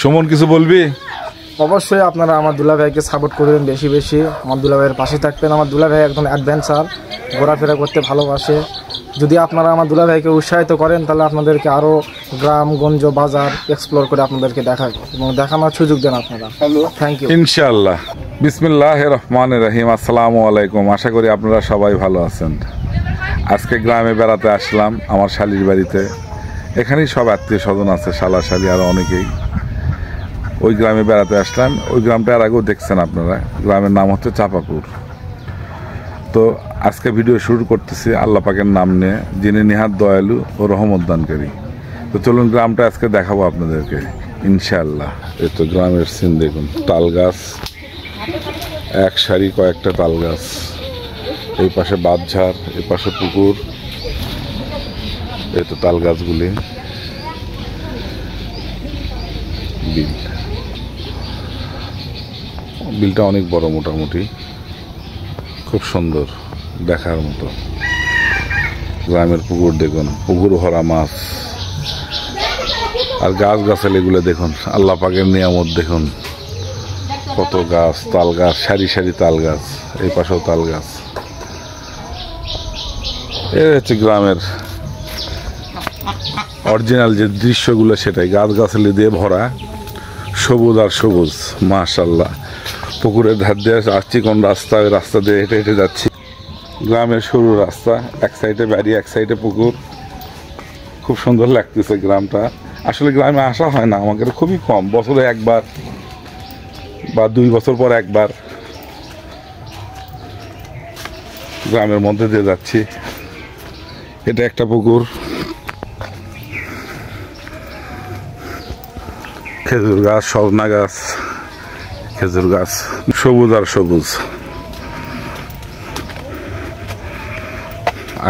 সুমন কিছু বলবি? অবশ্যই আপনারা আমার দুলা ভাইকে সাপোর্ট করবেন, বেশি বেশি আমার দুলা ভাইয়ের পাশে থাকবেন। আমার দুলা ভাই একদম অ্যাডভেঞ্চার, ঘোরাফেরা করতে ভালোবাসে। যদি আপনারা আমার দুলা ভাইকে উৎসাহিত করেন তাহলে আপনাদেরকে আরও গ্রামগঞ্জ বাজার এক্সপ্লোর করে আপনাদেরকে দেখাবো এবং দেখানোর সুযোগ দেন আপনারা। Thank you. ইনশাআল্লাহ। বিসমিল্লাহির রহমানির রহিম। আসসালামু আলাইকুম। আশা করি আপনারা সবাই ভালো আছেন। আজকে গ্রামে বেড়াতে আসলাম আমার শালির বাড়িতে। এখানেই সব আত্মীয় স্বজন আছে, শালা শালি আরও অনেকেই। ওই গ্রামে বেড়াতে আসলাম। ওই গ্রামটা আর আগেও দেখছেন আপনারা। গ্রামের নাম হচ্ছে চাপাপুর। তো আজকে ভিডিও শুরু করতেছি আল্লাহ পাকের নাম নিয়ে, যিনি নিহাত দয়ালু ও রহমতদানকারী। তো চলুন গ্রামটা আজকে দেখাবো আপনাদেরকে ইনশাআল্লাহ। এই তো গ্রামের সিন দেখুন, তাল গাছ, এক সারি কয়েকটা তাল গাছ, এই পাশে বাঁধঝাড়, এই পাশে পুকুর, এই তো তাল গাছগুলি, বিল। বিলটা অনেক বড়, মোটামুটি খুব সুন্দর, দেখার মতো। গ্রামের পুকুর দেখুন, পুকুর ভরা মাছ, আর গাছ গাছালি এগুলো দেখুন, আল্লাহ পাকের নিয়ামত দেখুন। কত গাছ, তাল গাছ, সারি সারি তাল গাছ, এই পাশেও তাল গাছ। এই হচ্ছে গ্রামের অরিজিনাল যে দৃশ্যগুলো, সেটাই গাছ গাছালি দিয়ে ভরা, সবুজ আর সবুজ। মাশাআল্লাহ। পুকুরের ধার দিয়ে আসছি কোন রাস্তা, ওই রাস্তা দিয়ে হেঁটে হেঁটে যাচ্ছি। গ্রামের সরু রাস্তা, এক সাইডে বাড়ি, এক সাইডে পুকুর। খুব সুন্দর লাগতেছে গ্রামটা। আসলে গ্রামে আসা হয় না আমাদের, খুবই কম, বছরে একবার বা 2 বছর পর একবার গ্রামের মধ্যে দিয়ে যাচ্ছি। এটা একটা পুকুর, খেজুর গাছ, সজনা গাছ, খেজুর গাছ, সবুজ আর সবুজ।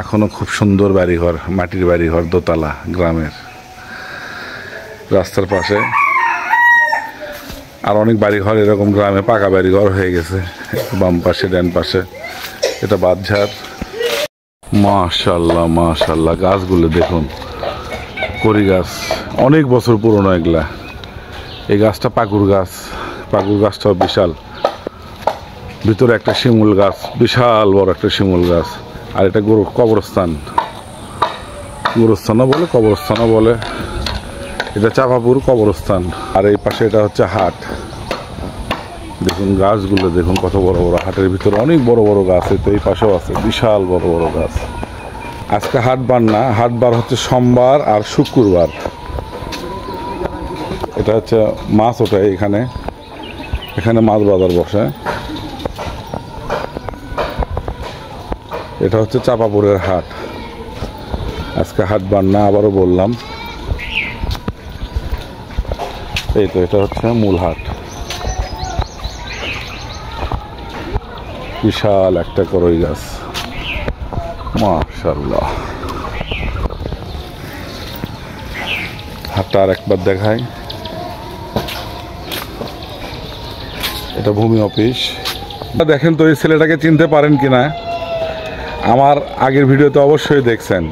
এখনো খুব সুন্দর বাড়িঘর, মাটির বাড়িঘর, দোতলা গ্রামের। রাস্তার পাশে আর অনেক বাড়িঘর এরকম গ্রামে পাকা বাড়িঘর হয়ে গেছে, বাম পাশে ডান পাশে। এটা বাঁধঝাড়। মাশাআল্লাহ মাশাআল্লাহ। গাছগুলো দেখুন, কড়ি গাছ, অনেক বছর পুরনো এগুলা। এই গাছটা পাকুর গাছ, পাকুর গাছটাও বিশাল। ভিতরে একটা শিমুল গাছ, বিশাল বড় একটা শিমুল গাছ। আর এটা কবরস্থান, গোরস্থানও বলে, কবরস্থানও বলে। এটা চাপাপুর কবরস্থান। আর এই পাশে এটা হচ্ছে হাট। দেখুন গাছগুলো দেখুন, কত বড় বড়। হাটের ভিতরে অনেক বড় বড় গাছ। তো এই পাশেও আছে বিশাল বড় বড় গাছ। আজকে হাট বার না, হাট বার হচ্ছে সোমবার আর শুক্রবার। এটা হচ্ছে মাছ ওঠে এখানে, এখানে মাছ বাজার বসে। এটা হচ্ছে চাপাপুরের হাট। আজকে হাট বার না, আবারও বললাম। এই তো এটা হচ্ছে মূল হাট। বিশাল একটা করই গাছ, মাশাআল্লাহ। হাটটা আর একবার দেখাই। এটা ভূমি অফিস। দেখেন তো এই ছেলেটাকে চিনতে পারেন কিনা, আমার আগের ভিডিওতে অবশ্যই দেখছেন।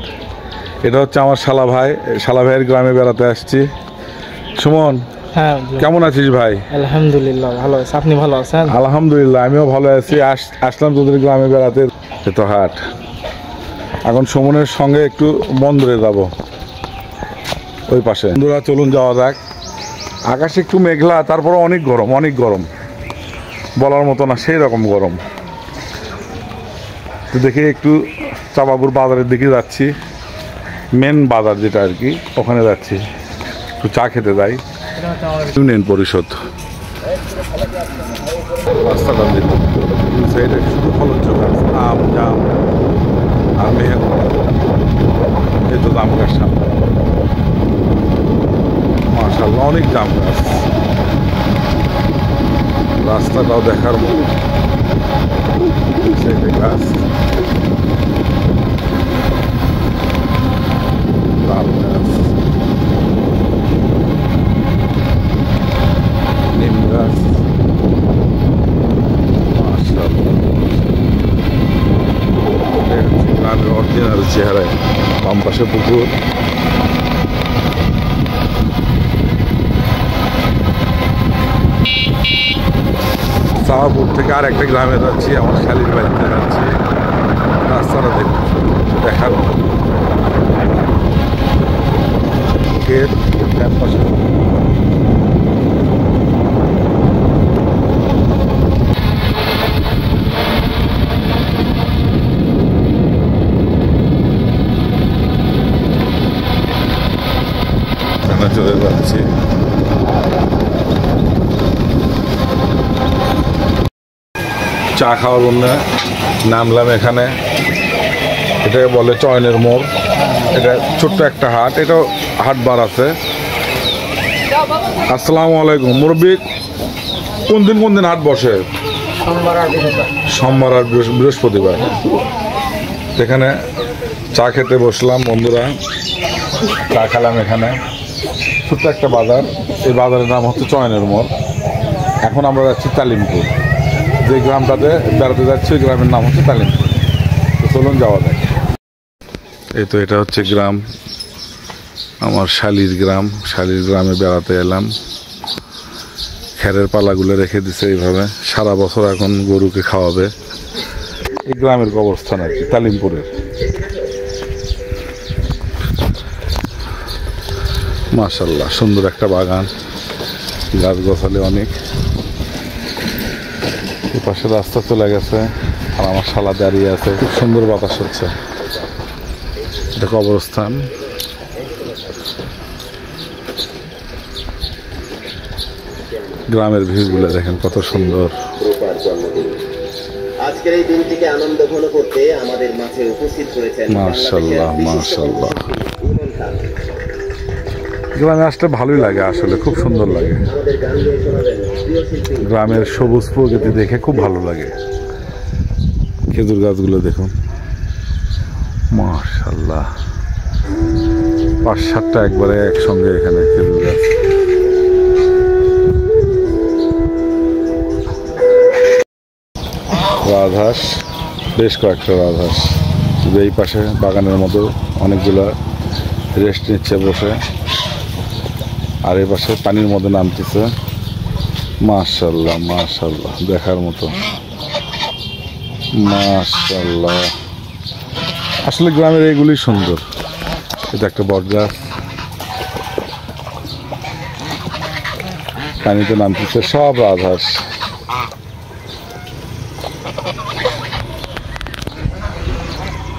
এটা হচ্ছে আমার শালা ভাই, শালা ভাইয়ের গ্রামে বেড়াতে আসছি। সুমন, হ্যাঁ কেমন আছিস ভাই? আলহামদুলিল্লাহ ভালো আছি, আপনি ভালো আছেন? আলহামদুলিল্লাহ, আমিও ভালো আছি। আসলাম তোদের গ্রামে বেড়াতে। তো হাট, এখন সুমনের সঙ্গে একটু বন্দরে যাব, ওই পাশে। বন্ধুরা চলুন যাওয়া যাক। আকাশে একটু মেঘলা, তারপরে অনেক গরম, অনেক গরম, বলার মতো না, সেই রকম গরম। তো দেখে একটু চাপাপুর বাজারের দিকে যাচ্ছি, মেন বাজার যেটা আর কি, ওখানে যাচ্ছি। একটু চা খেতে যাই। ইউনিয়ন পরিষদ রাস্তাটা দেখুন, সাইডে শুধু ফলজ গাছ, আম, জাম আর মেহেন্দ্র। এই তো জাম গাছ সামনে, মাশাআল্লাহ অনেক জাম গাছ। রাস্তাটাও দেখার মতো, সাইডে গাছ, তাল গাছ, নিম গাছ। গ্রামের অরিজিনাল চেহারায়। বাম পাশে পুকুর, সাহাপুর থেকে আর একটা গ্রামে যাচ্ছি, আমার শালির বাড়িতে যাচ্ছি। রাস্তাটা দেখুন, দেখার গেট পাশে চলে যাচ্ছি। চা খাওয়ার জন্য নামলাম এখানে। এটাকে বলে চয়নের মোড়। এটা ছোট্ট একটা হাট, এটাও হাট বার আছে। আসসালামু আলাইকুম মুরব্বী, কোন দিন হাট বসে? সোমবার আর বৃহস্পতিবার। এখানে চা খেতে বসলাম বন্ধুরা, চা খেলাম এখানে। ছোট্ট একটা বাজার, এই বাজারের নাম হচ্ছে চয়নের মোড়। এখন আমরা যাচ্ছি তালিমপুর, যে গ্রামটাতে বেড়াতে যাচ্ছি ওই গ্রামের নাম হচ্ছে তালিমপুর। তো চলুন যাওয়া যায়। এই তো এটা হচ্ছে গ্রাম, আমার শালির গ্রাম। শালির গ্রামে বেড়াতে এলাম। খেরের পালাগুলো রেখে দিছে এইভাবে, সারা বছর এখন গরুকে খাওয়াবে। এই গ্রামের কবরস্থান আর কি, তালিমপুরের। মাশাআল্লাহ, সুন্দর একটা বাগান, গাছ গাছালি অনেক। এ পাশে রাস্তা চলে গেছে, আর আমার শালা দাঁড়িয়ে আছে। খুব সুন্দর বাতাস হচ্ছে। এটা কবরস্থান। গ্রামের ভিউগুলো দেখেন কত সুন্দর। আজকের এই দিনটিকে আনন্দ ঘন করতে আমাদের মাঝে উপস্থিত করেছেন মাশাআল্লাহ মাশাআল্লাহ। গ্রামে আসলে ভালোই লাগে, আসলে খুব সুন্দর লাগে। আমাদের গান গেয়ে শোনাবেন প্রিয় শিল্পী গ্রামের সবুজ প্রকৃতি দেখে খুব ভালো লাগে। খেজুর গাছগুলো দেখুন, মাশাআল্লাহ, 5-7টা একবারে একসঙ্গে এখানে খেজুর গাছ। রাজহাঁস, বেশ কয়েকটা রাজহাঁস। এই পাশে বাগানের মতো অনেকগুলা রেস্ট নিচ্ছে বসে, আর এই পাশে পানির মধ্যে নামতেছে। মাশাআল্লাহ মাশাআল্লাহ, দেখার মতো। মাশাআল্লাহ, আসলে গ্রামের এইগুলি সুন্দর। এটা একটা বট গাছ, পানিতে নামতেছে সব রাজহাঁস।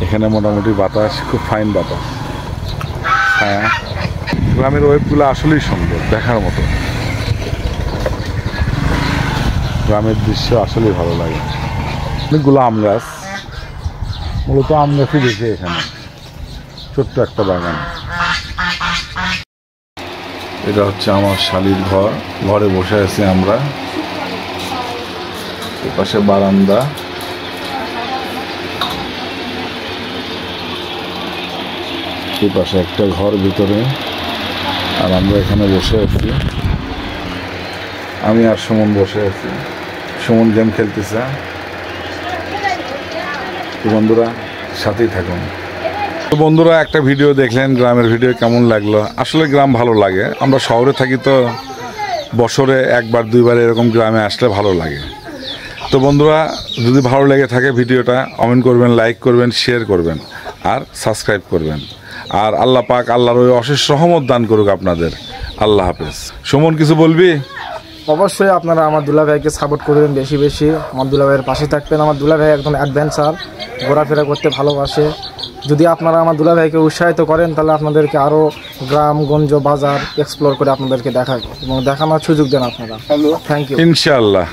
এখানে মোটামুটি বাতাস, খুব ফাইন বাতাস। হ্যাঁ, গ্রামের ওয়েবগুলো আসলেই সুন্দর, দেখার মতো। গ্রামের দৃশ্য আসলেই ভালো লাগে। অনেকগুলো আম গাছ, মূলত আম গাছই দেখে এখানে। ছোট্ট একটা বাগান। এটা হচ্ছে আমার শালির ঘর, ঘরে বসে আছি আমরা। এপাশে বারান্দা, এই পাশে একটা ঘর ভিতরে, আর আমরা এখানে বসে আছি। আমি আর সুমন বসে আছি, সুমন গেম খেলতেছে। তো বন্ধুরা সাথেই থাকুন। তো বন্ধুরা একটা ভিডিও দেখলেন, গ্রামের ভিডিও কেমন লাগলো? আসলে গ্রাম ভালো লাগে। আমরা শহরে থাকি তো বছরে 1-2বার এরকম গ্রামে আসলে ভালো লাগে। তো বন্ধুরা যদি ভালো লেগে থাকে ভিডিওটা কমেন্ট করবেন, লাইক করবেন, শেয়ার করবেন, আর সাবস্ক্রাইব করবেন। আর আল্লাহ পাক আল্লাহর ওই অশেষ রহমত দান করুক আপনাদের। আল্লাহ হাফেজ। সুমন কিছু বলবি? অবশ্যই আপনারা আমার দুলা ভাইকে সাপোর্ট করবেন বেশি বেশি, আমার দুলা ভাইয়ের পাশে থাকবেন। আমার দুলা ভাই একদম অ্যাডভেঞ্চার, ঘোরাফেরা করতে ভালোবাসে। যদি আপনারা আমার দুলা ভাইকে উৎসাহিত করেন তাহলে আপনাদেরকে আরও গ্রামগঞ্জ বাজার এক্সপ্লোর করে আপনাদেরকে দেখাবো এবং দেখানোর সুযোগ দেন আপনারা। Thank you. ইনশাআল্লাহ।